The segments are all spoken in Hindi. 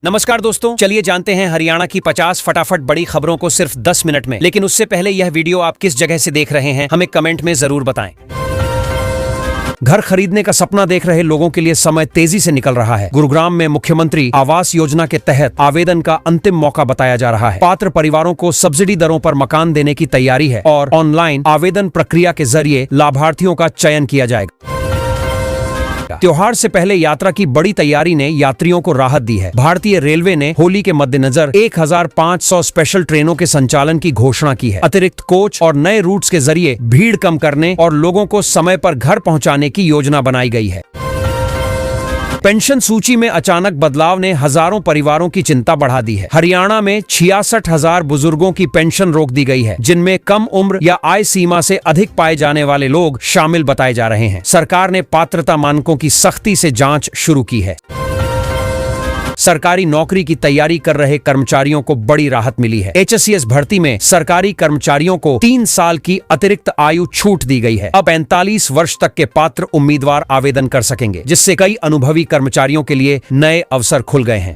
नमस्कार दोस्तों, चलिए जानते हैं हरियाणा की 50 फटाफट बड़ी खबरों को सिर्फ 10 मिनट में। लेकिन उससे पहले यह वीडियो आप किस जगह से देख रहे हैं हमें कमेंट में जरूर बताएं। घर खरीदने का सपना देख रहे लोगों के लिए समय तेजी से निकल रहा है। गुरुग्राम में मुख्यमंत्री आवास योजना के तहत आवेदन का अंतिम मौका बताया जा रहा है। पात्र परिवारों को सब्सिडी दरों पर मकान देने की तैयारी है और ऑनलाइन आवेदन प्रक्रिया के जरिए लाभार्थियों का चयन किया जाएगा। त्योहार से पहले यात्रा की बड़ी तैयारी ने यात्रियों को राहत दी है। भारतीय रेलवे ने होली के मद्देनजर 1500 स्पेशल ट्रेनों के संचालन की घोषणा की है। अतिरिक्त कोच और नए रूट्स के जरिए भीड़ कम करने और लोगों को समय पर घर पहुंचाने की योजना बनाई गई है। पेंशन सूची में अचानक बदलाव ने हजारों परिवारों की चिंता बढ़ा दी है। हरियाणा में 66,000 बुजुर्गों की पेंशन रोक दी गई है, जिनमें कम उम्र या आय सीमा से अधिक पाए जाने वाले लोग शामिल बताए जा रहे हैं। सरकार ने पात्रता मानकों की सख्ती से जांच शुरू की है। सरकारी नौकरी की तैयारी कर रहे कर्मचारियों को बड़ी राहत मिली है। HSCS भर्ती में सरकारी कर्मचारियों को 3 साल की अतिरिक्त आयु छूट दी गई है। अब 45 वर्ष तक के पात्र उम्मीदवार आवेदन कर सकेंगे, जिससे कई अनुभवी कर्मचारियों के लिए नए अवसर खुल गए हैं।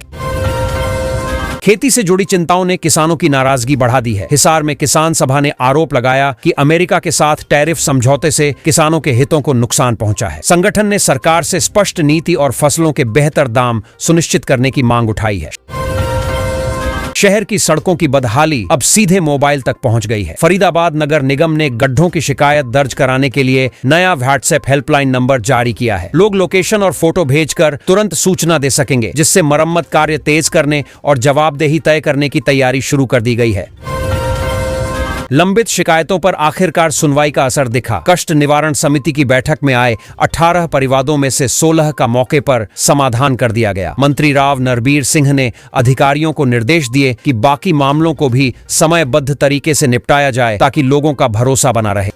खेती से जुड़ी चिंताओं ने किसानों की नाराजगी बढ़ा दी है। हिसार में किसान सभा ने आरोप लगाया कि अमेरिका के साथ टैरिफ समझौते से किसानों के हितों को नुकसान पहुंचा है। संगठन ने सरकार से स्पष्ट नीति और फसलों के बेहतर दाम सुनिश्चित करने की मांग उठाई है। शहर की सड़कों की बदहाली अब सीधे मोबाइल तक पहुंच गई है। फरीदाबाद नगर निगम ने गड्ढों की शिकायत दर्ज कराने के लिए नया व्हाट्सएप हेल्पलाइन नंबर जारी किया है। लोग लोकेशन और फोटो भेजकर तुरंत सूचना दे सकेंगे, जिससे मरम्मत कार्य तेज करने और जवाबदेही तय करने की तैयारी शुरू कर दी गई है। लंबित शिकायतों पर आखिरकार सुनवाई का असर दिखा। कष्ट निवारण समिति की बैठक में आए 18 परिवादों में से 16 का मौके पर समाधान कर दिया गया। मंत्री राव नरबीर सिंह ने अधिकारियों को निर्देश दिए कि बाकी मामलों को भी समयबद्ध तरीके से निपटाया जाए, ताकि लोगों का भरोसा बना रहे।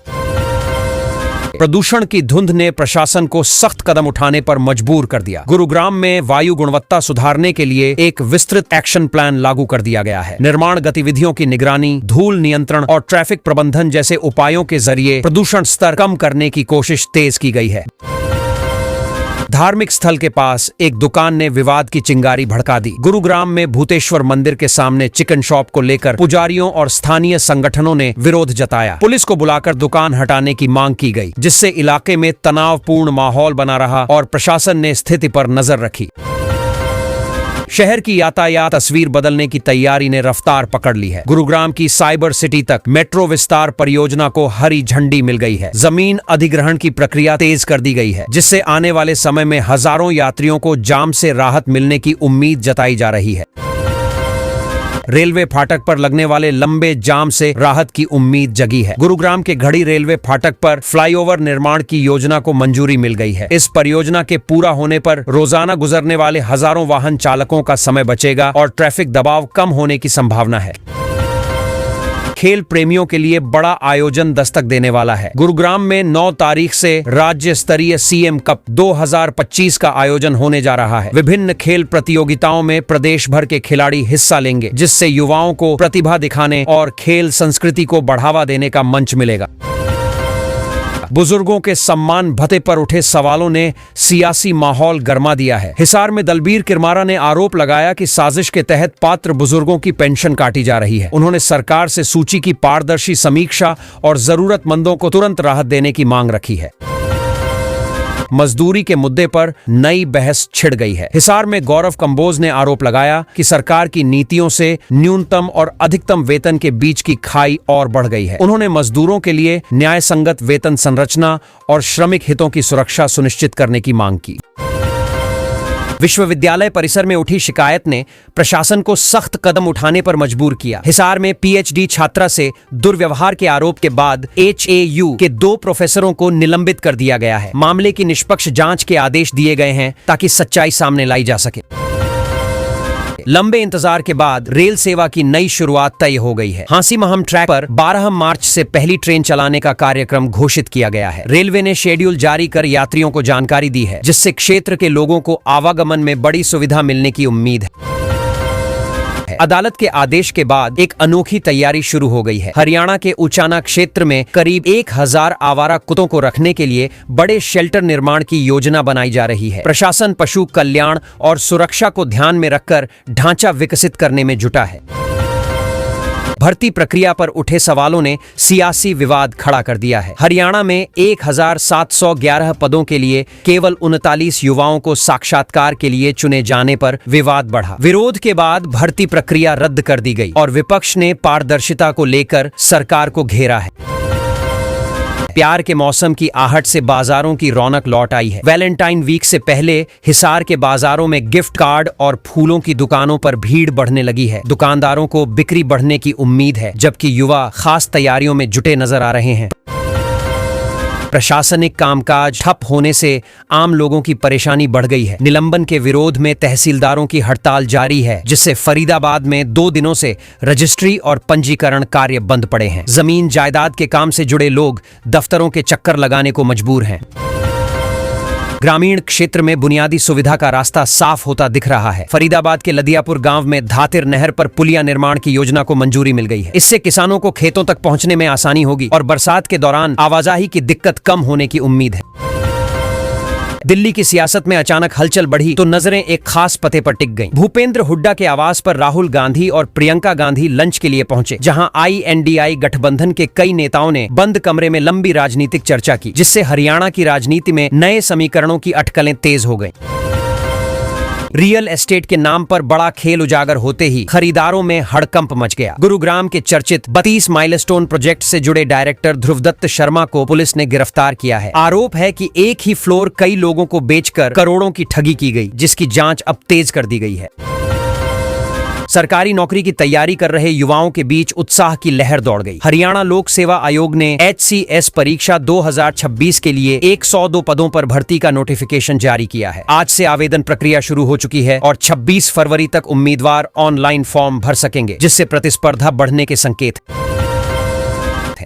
प्रदूषण की धुंध ने प्रशासन को सख्त कदम उठाने पर मजबूर कर दिया। गुरुग्राम में वायु गुणवत्ता सुधारने के लिए एक विस्तृत एक्शन प्लान लागू कर दिया गया है। निर्माण गतिविधियों की निगरानी, धूल नियंत्रण और ट्रैफिक प्रबंधन जैसे उपायों के जरिए प्रदूषण स्तर कम करने की कोशिश तेज की गई है। धार्मिक स्थल के पास एक दुकान ने विवाद की चिंगारी भड़का दी। गुरुग्राम में भूतेश्वर मंदिर के सामने चिकन शॉप को लेकर पुजारियों और स्थानीय संगठनों ने विरोध जताया। पुलिस को बुलाकर दुकान हटाने की मांग की गई, जिससे इलाके में तनावपूर्ण माहौल बना रहा और प्रशासन ने स्थिति पर नजर रखी। शहर की यातायात तस्वीर बदलने की तैयारी ने रफ्तार पकड़ ली है। गुरुग्राम की साइबर सिटी तक मेट्रो विस्तार परियोजना को हरी झंडी मिल गई है। जमीन अधिग्रहण की प्रक्रिया तेज कर दी गई है, जिससे आने वाले समय में हजारों यात्रियों को जाम से राहत मिलने की उम्मीद जताई जा रही है। रेलवे फाटक पर लगने वाले लंबे जाम से राहत की उम्मीद जगी है। गुरुग्राम के घड़ी रेलवे फाटक पर फ्लाईओवर निर्माण की योजना को मंजूरी मिल गई है। इस परियोजना के पूरा होने पर रोजाना गुजरने वाले हजारों वाहन चालकों का समय बचेगा और ट्रैफिक दबाव कम होने की संभावना है। खेल प्रेमियों के लिए बड़ा आयोजन दस्तक देने वाला है। गुरुग्राम में 9 तारीख से राज्य स्तरीय CM कप 2025 का आयोजन होने जा रहा है। विभिन्न खेल प्रतियोगिताओं में प्रदेश भर के खिलाड़ी हिस्सा लेंगे, जिससे युवाओं को प्रतिभा दिखाने और खेल संस्कृति को बढ़ावा देने का मंच मिलेगा। बुजुर्गों के सम्मान भत्ते पर उठे सवालों ने सियासी माहौल गर्मा दिया है। हिसार में दलबीर किरमारा ने आरोप लगाया कि साजिश के तहत पात्र बुजुर्गों की पेंशन काटी जा रही है। उन्होंने सरकार से सूची की पारदर्शी समीक्षा और जरूरतमंदों को तुरंत राहत देने की मांग रखी है। मजदूरी के मुद्दे पर नई बहस छिड़ गई है। हिसार में गौरव कंबोज ने आरोप लगाया कि सरकार की नीतियों से न्यूनतम और अधिकतम वेतन के बीच की खाई और बढ़ गई है। उन्होंने मजदूरों के लिए न्याय संगत वेतन संरचना और श्रमिक हितों की सुरक्षा सुनिश्चित करने की मांग की। विश्वविद्यालय परिसर में उठी शिकायत ने प्रशासन को सख्त कदम उठाने पर मजबूर किया। हिसार में PhD छात्रा से दुर्व्यवहार के आरोप के बाद HAU के 2 प्रोफेसरों को निलंबित कर दिया गया है। मामले की निष्पक्ष जांच के आदेश दिए गए हैं, ताकि सच्चाई सामने लाई जा सके। लंबे इंतजार के बाद रेल सेवा की नई शुरुआत तय हो गई है। हांसी महम ट्रैक पर 12 मार्च से पहली ट्रेन चलाने का कार्यक्रम घोषित किया गया है। रेलवे ने शेड्यूल जारी कर यात्रियों को जानकारी दी है, जिससे क्षेत्र के लोगों को आवागमन में बड़ी सुविधा मिलने की उम्मीद है। अदालत के आदेश के बाद एक अनोखी तैयारी शुरू हो गई है। हरियाणा के उचाना क्षेत्र में करीब 1000 आवारा कुत्तों को रखने के लिए बड़े शेल्टर निर्माण की योजना बनाई जा रही है। प्रशासन पशु कल्याण और सुरक्षा को ध्यान में रखकर ढांचा विकसित करने में जुटा है। भर्ती प्रक्रिया पर उठे सवालों ने सियासी विवाद खड़ा कर दिया है। हरियाणा में 1711 पदों के लिए केवल 39 युवाओं को साक्षात्कार के लिए चुने जाने पर विवाद बढ़ा। विरोध के बाद भर्ती प्रक्रिया रद्द कर दी गई और विपक्ष ने पारदर्शिता को लेकर सरकार को घेरा है। प्यार के मौसम की आहट से बाजारों की रौनक लौट आई है। वैलेंटाइन वीक से पहले हिसार के बाजारों में गिफ्ट कार्ड और फूलों की दुकानों पर भीड़ बढ़ने लगी है। दुकानदारों को बिक्री बढ़ने की उम्मीद है, जबकि युवा खास तैयारियों में जुटे नजर आ रहे हैं। प्रशासनिक कामकाज ठप होने से आम लोगों की परेशानी बढ़ गई है। निलंबन के विरोध में तहसीलदारों की हड़ताल जारी है, जिससे फरीदाबाद में 2 दिनों से रजिस्ट्री और पंजीकरण कार्य बंद पड़े हैं। जमीन जायदाद के काम से जुड़े लोग दफ्तरों के चक्कर लगाने को मजबूर हैं। ग्रामीण क्षेत्र में बुनियादी सुविधा का रास्ता साफ होता दिख रहा है। फरीदाबाद के लदियापुर गांव में धातिर नहर पर पुलिया निर्माण की योजना को मंजूरी मिल गई है। इससे किसानों को खेतों तक पहुंचने में आसानी होगी और बरसात के दौरान आवाजाही की दिक्कत कम होने की उम्मीद है। दिल्ली की सियासत में अचानक हलचल बढ़ी तो नजरें एक खास पते पर टिक गईं। भूपेंद्र हुड्डा के आवास पर राहुल गांधी और प्रियंका गांधी लंच के लिए पहुंचे, जहां INDI गठबंधन के कई नेताओं ने बंद कमरे में लंबी राजनीतिक चर्चा की, जिससे हरियाणा की राजनीति में नए समीकरणों की अटकलें तेज हो गईं। रियल एस्टेट के नाम पर बड़ा खेल उजागर होते ही खरीदारों में हड़कंप मच गया। गुरुग्राम के चर्चित 32 माइलस्टोन प्रोजेक्ट से जुड़े डायरेक्टर ध्रुवदत्त शर्मा को पुलिस ने गिरफ्तार किया है। आरोप है कि एक ही फ्लोर कई लोगों को बेचकर करोड़ों की ठगी की गई, जिसकी जांच अब तेज कर दी गई है। सरकारी नौकरी की तैयारी कर रहे युवाओं के बीच उत्साह की लहर दौड़ गई। हरियाणा लोक सेवा आयोग ने HCS परीक्षा 2026 के लिए 102 पदों पर भर्ती का नोटिफिकेशन जारी किया है। आज से आवेदन प्रक्रिया शुरू हो चुकी है और 26 फरवरी तक उम्मीदवार ऑनलाइन फॉर्म भर सकेंगे, जिससे प्रतिस्पर्धा बढ़ने के संकेत।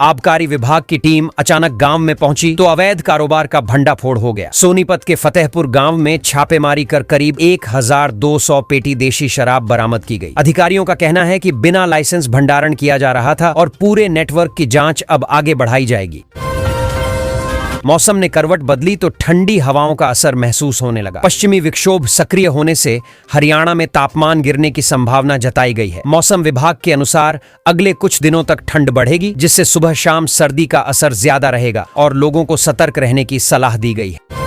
आबकारी विभाग की टीम अचानक गांव में पहुंची तो अवैध कारोबार का भंडाफोड़ हो गया। सोनीपत के फतेहपुर गांव में छापेमारी कर करीब 1200 पेटी देशी शराब बरामद की गई। अधिकारियों का कहना है कि बिना लाइसेंस भंडारण किया जा रहा था और पूरे नेटवर्क की जांच अब आगे बढ़ाई जाएगी। मौसम ने करवट बदली तो ठंडी हवाओं का असर महसूस होने लगा। पश्चिमी विक्षोभ सक्रिय होने से हरियाणा में तापमान गिरने की संभावना जताई गई है। मौसम विभाग के अनुसार अगले कुछ दिनों तक ठंड बढ़ेगी, जिससे सुबह शाम सर्दी का असर ज्यादा रहेगा और लोगों को सतर्क रहने की सलाह दी गई है।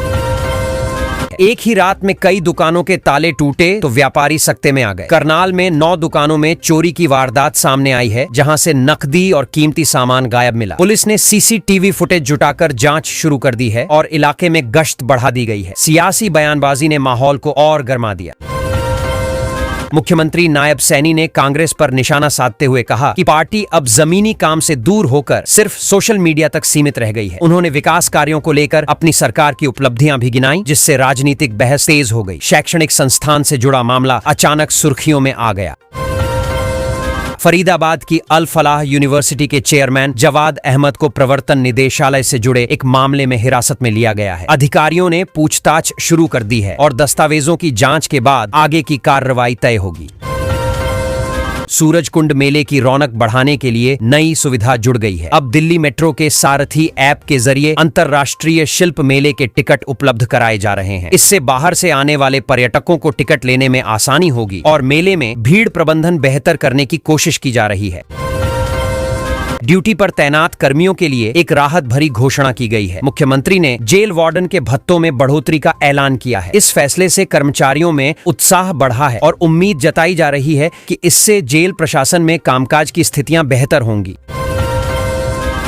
एक ही रात में कई दुकानों के ताले टूटे तो व्यापारी सकते में आ गए। करनाल में 9 दुकानों में चोरी की वारदात सामने आई है, जहां से नकदी और कीमती सामान गायब मिला। पुलिस ने CCTV फुटेज जुटाकर जांच शुरू कर दी है और इलाके में गश्त बढ़ा दी गई है। सियासी बयानबाजी ने माहौल को और गर्मा दिया। मुख्यमंत्री नायब सैनी ने कांग्रेस पर निशाना साधते हुए कहा कि पार्टी अब जमीनी काम से दूर होकर सिर्फ सोशल मीडिया तक सीमित रह गई है। उन्होंने विकास कार्यों को लेकर अपनी सरकार की उपलब्धियां भी गिनाई, जिससे राजनीतिक बहस तेज हो गई। शैक्षणिक संस्थान से जुड़ा मामला अचानक सुर्खियों में आ गया। फरीदाबाद की अल फलाह यूनिवर्सिटी के चेयरमैन जवाद अहमद को प्रवर्तन निदेशालय से जुड़े एक मामले में हिरासत में लिया गया है। अधिकारियों ने पूछताछ शुरू कर दी है और दस्तावेजों की जांच के बाद आगे की कार्रवाई तय होगी। सूरजकुंड मेले की रौनक बढ़ाने के लिए नई सुविधा जुड़ गई है। अब दिल्ली मेट्रो के सारथी ऐप के जरिए अंतर्राष्ट्रीय शिल्प मेले के टिकट उपलब्ध कराए जा रहे हैं। इससे बाहर से आने वाले पर्यटकों को टिकट लेने में आसानी होगी और मेले में भीड़ प्रबंधन बेहतर करने की कोशिश की जा रही है। ड्यूटी पर तैनात कर्मियों के लिए एक राहत भरी घोषणा की गई है। मुख्यमंत्री ने जेल वार्डन के भत्तों में बढ़ोतरी का ऐलान किया है। इस फैसले से कर्मचारियों में उत्साह बढ़ा है और उम्मीद जताई जा रही है कि इससे जेल प्रशासन में कामकाज की स्थितियां बेहतर होंगी।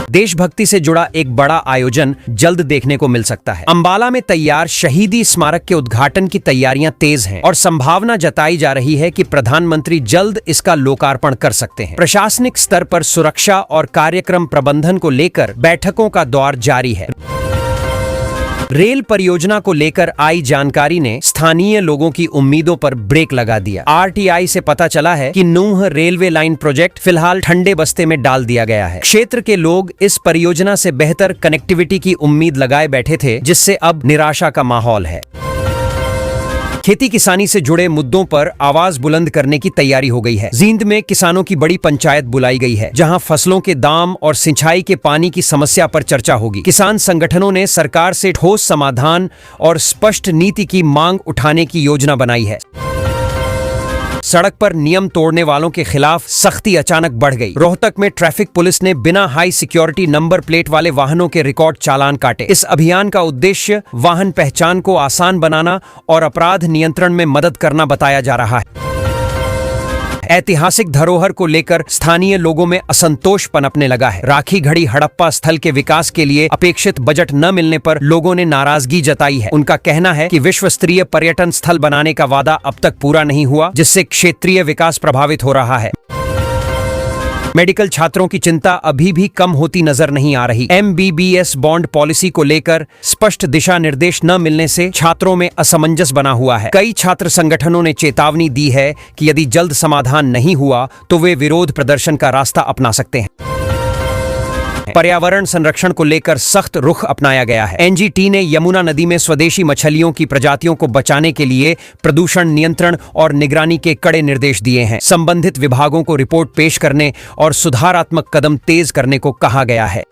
देशभक्ति से जुड़ा एक बड़ा आयोजन जल्द देखने को मिल सकता है। अंबाला में तैयार शहीदी स्मारक के उद्घाटन की तैयारियां तेज हैं और संभावना जताई जा रही है कि प्रधानमंत्री जल्द इसका लोकार्पण कर सकते हैं। प्रशासनिक स्तर पर सुरक्षा और कार्यक्रम प्रबंधन को लेकर बैठकों का दौर जारी है। रेल परियोजना को लेकर आई जानकारी ने स्थानीय लोगों की उम्मीदों पर ब्रेक लगा दिया। RTI से पता चला है कि नूह रेलवे लाइन प्रोजेक्ट फिलहाल ठंडे बस्ते में डाल दिया गया है। क्षेत्र के लोग इस परियोजना से बेहतर कनेक्टिविटी की उम्मीद लगाए बैठे थे, जिससे अब निराशा का माहौल है। खेती किसानी से जुड़े मुद्दों पर आवाज बुलंद करने की तैयारी हो गई है। जींद में किसानों की बड़ी पंचायत बुलाई गई है, जहां फसलों के दाम और सिंचाई के पानी की समस्या पर चर्चा होगी। किसान संगठनों ने सरकार से ठोस समाधान और स्पष्ट नीति की मांग उठाने की योजना बनाई है। सड़क पर नियम तोड़ने वालों के खिलाफ सख्ती अचानक बढ़ गई। रोहतक में ट्रैफिक पुलिस ने बिना हाई सिक्योरिटी नंबर प्लेट वाले वाहनों के रिकॉर्ड चालान काटे। इस अभियान का उद्देश्य वाहन पहचान को आसान बनाना और अपराध नियंत्रण में मदद करना बताया जा रहा है। ऐतिहासिक धरोहर को लेकर स्थानीय लोगों में असंतोष पनपने लगा है। राखी गढ़ी हड़प्पा स्थल के विकास के लिए अपेक्षित बजट न मिलने पर लोगों ने नाराजगी जताई है। उनका कहना है कि विश्व स्तरीय पर्यटन स्थल बनाने का वादा अब तक पूरा नहीं हुआ, जिससे क्षेत्रीय विकास प्रभावित हो रहा है। मेडिकल छात्रों की चिंता अभी भी कम होती नजर नहीं आ रही। MBBS बॉन्ड पॉलिसी को लेकर स्पष्ट दिशा निर्देश न मिलने से छात्रों में असमंजस बना हुआ है। कई छात्र संगठनों ने चेतावनी दी है कि यदि जल्द समाधान नहीं हुआ तो वे विरोध प्रदर्शन का रास्ता अपना सकते हैं। पर्यावरण संरक्षण को लेकर सख्त रुख अपनाया गया है। NGT ने यमुना नदी में स्वदेशी मछलियों की प्रजातियों को बचाने के लिए प्रदूषण नियंत्रण और निगरानी के कड़े निर्देश दिए हैं। संबंधित विभागों को रिपोर्ट पेश करने और सुधारात्मक कदम तेज करने को कहा गया है।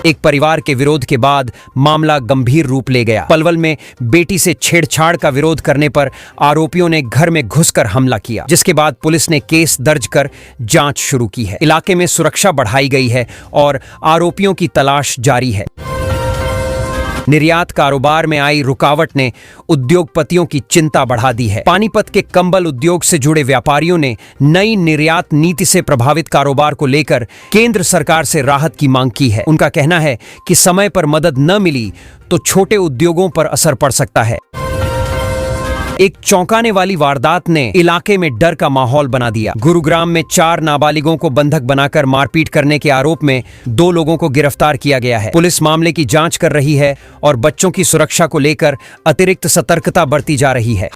एक परिवार के विरोध के बाद मामला गंभीर रूप ले गया। पलवल में बेटी से छेड़छाड़ का विरोध करने पर आरोपियों ने घर में घुसकर हमला किया, जिसके बाद पुलिस ने केस दर्ज कर जांच शुरू की है। इलाके में सुरक्षा बढ़ाई गई है और आरोपियों की तलाश जारी है। निर्यात कारोबार में आई रुकावट ने उद्योगपतियों की चिंता बढ़ा दी है। पानीपत के कंबल उद्योग से जुड़े व्यापारियों ने नई निर्यात नीति से प्रभावित कारोबार को लेकर केंद्र सरकार से राहत की मांग की है। उनका कहना है कि समय पर मदद न मिली तो छोटे उद्योगों पर असर पड़ सकता है। एक चौंकाने वाली वारदात ने इलाके में डर का माहौल बना दिया। गुरुग्राम में 4 नाबालिगों को बंधक बनाकर मारपीट करने के आरोप में 2 लोगों को गिरफ्तार किया गया है। पुलिस मामले की जांच कर रही है और बच्चों की सुरक्षा को लेकर अतिरिक्त सतर्कता बरती जा रही है।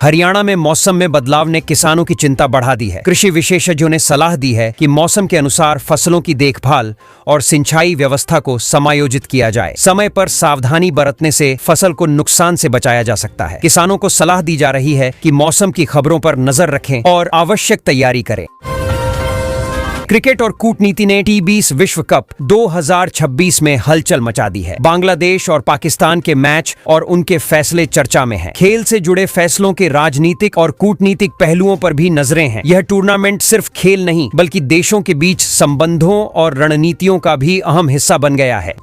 हरियाणा में मौसम में बदलाव ने किसानों की चिंता बढ़ा दी है। कृषि विशेषज्ञों ने सलाह दी है कि मौसम के अनुसार फसलों की देखभाल और सिंचाई व्यवस्था को समायोजित किया जाए। समय पर सावधानी बरतने से फसल को नुकसान से बचाया जा सकता है। किसानों को सलाह दी जा रही है कि मौसम की खबरों पर नजर रखें और आवश्यक तैयारी करें। क्रिकेट और कूटनीति ने T20 विश्व कप 2026 में हलचल मचा दी है। बांग्लादेश और पाकिस्तान के मैच और उनके फैसले चर्चा में हैं। खेल से जुड़े फैसलों के राजनीतिक और कूटनीतिक पहलुओं पर भी नजरें हैं। यह टूर्नामेंट सिर्फ खेल नहीं बल्कि देशों के बीच संबंधों और रणनीतियों का भी अहम हिस्सा बन गया है।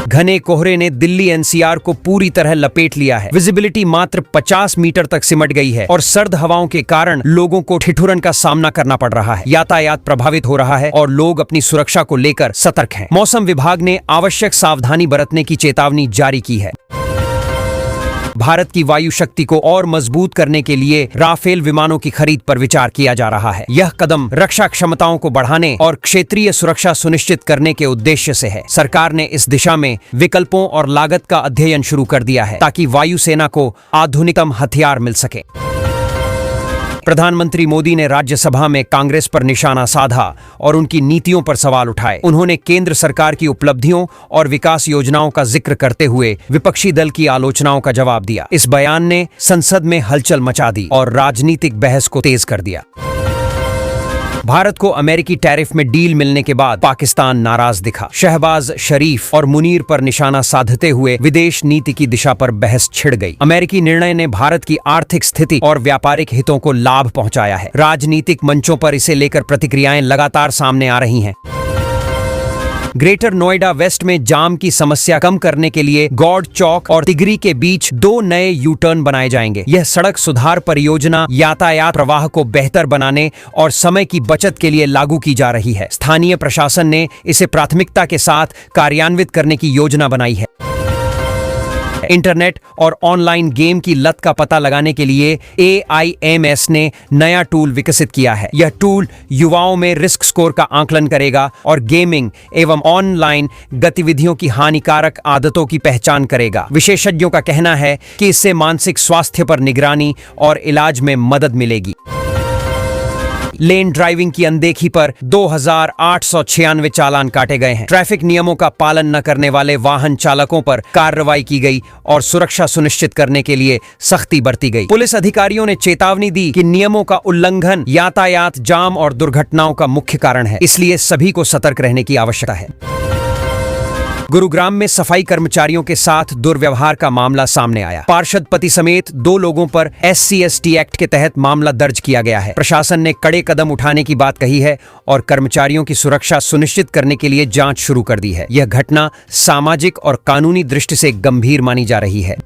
घने कोहरे ने दिल्ली NCR को पूरी तरह लपेट लिया है। विजिबिलिटी मात्र 50 मीटर तक सिमट गई है और सर्द हवाओं के कारण लोगों को ठिठुरन का सामना करना पड़ रहा है। यातायात प्रभावित हो रहा है और लोग अपनी सुरक्षा को लेकर सतर्क हैं। मौसम विभाग ने आवश्यक सावधानी बरतने की चेतावनी जारी की है। भारत की वायु शक्ति को और मजबूत करने के लिए राफेल विमानों की खरीद पर विचार किया जा रहा है। यह कदम रक्षा क्षमताओं को बढ़ाने और क्षेत्रीय सुरक्षा सुनिश्चित करने के उद्देश्य से है। सरकार ने इस दिशा में विकल्पों और लागत का अध्ययन शुरू कर दिया है ताकि वायुसेना को आधुनिकतम हथियार मिल सके। प्रधानमंत्री मोदी ने राज्यसभा में कांग्रेस पर निशाना साधा और उनकी नीतियों पर सवाल उठाए। उन्होंने केंद्र सरकार की उपलब्धियों और विकास योजनाओं का जिक्र करते हुए विपक्षी दल की आलोचनाओं का जवाब दिया। इस बयान ने संसद में हलचल मचा दी और राजनीतिक बहस को तेज कर दिया। भारत को अमेरिकी टैरिफ में डील मिलने के बाद पाकिस्तान नाराज दिखा। शहबाज शरीफ और मुनीर पर निशाना साधते हुए विदेश नीति की दिशा पर बहस छिड़ गई। अमेरिकी निर्णय ने भारत की आर्थिक स्थिति और व्यापारिक हितों को लाभ पहुंचाया है। राजनीतिक मंचों पर इसे लेकर प्रतिक्रियाएं लगातार सामने आ रही हैं। ग्रेटर नोएडा वेस्ट में जाम की समस्या कम करने के लिए गौड़ चौक और तिगरी के बीच 2 नए यू टर्न बनाए जाएंगे। यह सड़क सुधार परियोजना यातायात प्रवाह को बेहतर बनाने और समय की बचत के लिए लागू की जा रही है। स्थानीय प्रशासन ने इसे प्राथमिकता के साथ कार्यान्वित करने की योजना बनाई है। इंटरनेट और ऑनलाइन गेम की लत का पता लगाने के लिए AIMS ने नया टूल विकसित किया है। यह टूल युवाओं में रिस्क स्कोर का आकलन करेगा और गेमिंग एवं ऑनलाइन गतिविधियों की हानिकारक आदतों की पहचान करेगा। विशेषज्ञों का कहना है कि इससे मानसिक स्वास्थ्य पर निगरानी और इलाज में मदद मिलेगी। लेन ड्राइविंग की अनदेखी पर 2896 चालान काटे गए हैं। ट्रैफिक नियमों का पालन न करने वाले वाहन चालकों पर कार्रवाई की गई और सुरक्षा सुनिश्चित करने के लिए सख्ती बरती गई। पुलिस अधिकारियों ने चेतावनी दी कि नियमों का उल्लंघन यातायात जाम और दुर्घटनाओं का मुख्य कारण है, इसलिए सभी को सतर्क रहने की आवश्यकता है। गुरुग्राम में सफाई कर्मचारियों के साथ दुर्व्यवहार का मामला सामने आया। पार्षद पति समेत 2 लोगों पर SC/ST एक्ट के तहत मामला दर्ज किया गया है। प्रशासन ने कड़े कदम उठाने की बात कही है और कर्मचारियों की सुरक्षा सुनिश्चित करने के लिए जांच शुरू कर दी है। यह घटना सामाजिक और कानूनी दृष्टि से गंभीर मानी जा रही है।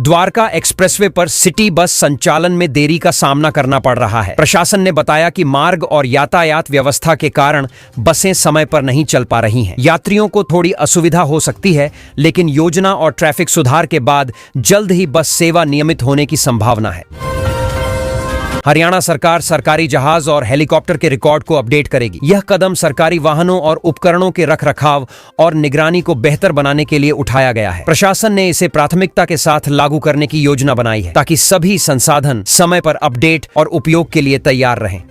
द्वारका एक्सप्रेसवे पर सिटी बस संचालन में देरी का सामना करना पड़ रहा है। प्रशासन ने बताया कि मार्ग और यातायात व्यवस्था के कारण बसें समय पर नहीं चल पा रही हैं। यात्रियों को थोड़ी असुविधा हो सकती है, लेकिन योजना और ट्रैफिक सुधार के बाद जल्द ही बस सेवा नियमित होने की संभावना है। हरियाणा सरकार सरकारी जहाज और हेलीकॉप्टर के रिकॉर्ड को अपडेट करेगी। यह कदम सरकारी वाहनों और उपकरणों के रखरखाव और निगरानी को बेहतर बनाने के लिए उठाया गया है। प्रशासन ने इसे प्राथमिकता के साथ लागू करने की योजना बनाई है ताकि सभी संसाधन समय पर अपडेट और उपयोग के लिए तैयार रहें।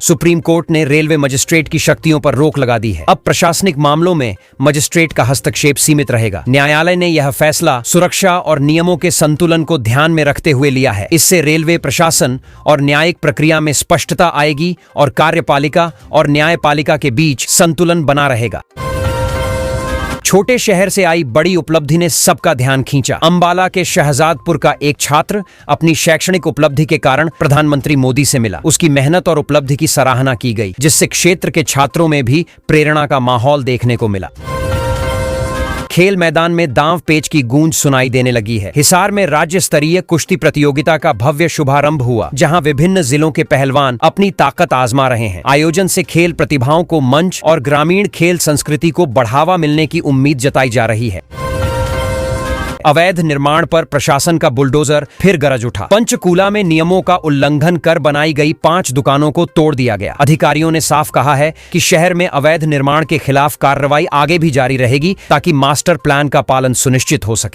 सुप्रीम कोर्ट ने रेलवे मजिस्ट्रेट की शक्तियों पर रोक लगा दी है। अब प्रशासनिक मामलों में मजिस्ट्रेट का हस्तक्षेप सीमित रहेगा। न्यायालय ने यह फैसला सुरक्षा और नियमों के संतुलन को ध्यान में रखते हुए लिया है। इससे रेलवे प्रशासन और न्यायिक प्रक्रिया में स्पष्टता आएगी और कार्यपालिका और न्यायपालिका के बीच संतुलन बना रहेगा। छोटे शहर से आई बड़ी उपलब्धि ने सबका ध्यान खींचा। अंबाला के शहजादपुर का एक छात्र अपनी शैक्षणिक उपलब्धि के कारण प्रधानमंत्री मोदी से मिला। उसकी मेहनत और उपलब्धि की सराहना की गई, जिससे क्षेत्र के छात्रों में भी प्रेरणा का माहौल देखने को मिला। खेल मैदान में दांव पेच की गूंज सुनाई देने लगी है। हिसार में राज्य स्तरीय कुश्ती प्रतियोगिता का भव्य शुभारंभ हुआ, जहां विभिन्न जिलों के पहलवान अपनी ताकत आजमा रहे हैं। आयोजन से खेल प्रतिभाओं को मंच और ग्रामीण खेल संस्कृति को बढ़ावा मिलने की उम्मीद जताई जा रही है। अवैध निर्माण पर प्रशासन का बुलडोजर फिर गरज उठा। पंचकूला में नियमों का उल्लंघन कर बनाई गई 5 दुकानों को तोड़ दिया गया। अधिकारियों ने साफ कहा है कि शहर में अवैध निर्माण के खिलाफ कार्रवाई आगे भी जारी रहेगी ताकि मास्टर प्लान का पालन सुनिश्चित हो सके।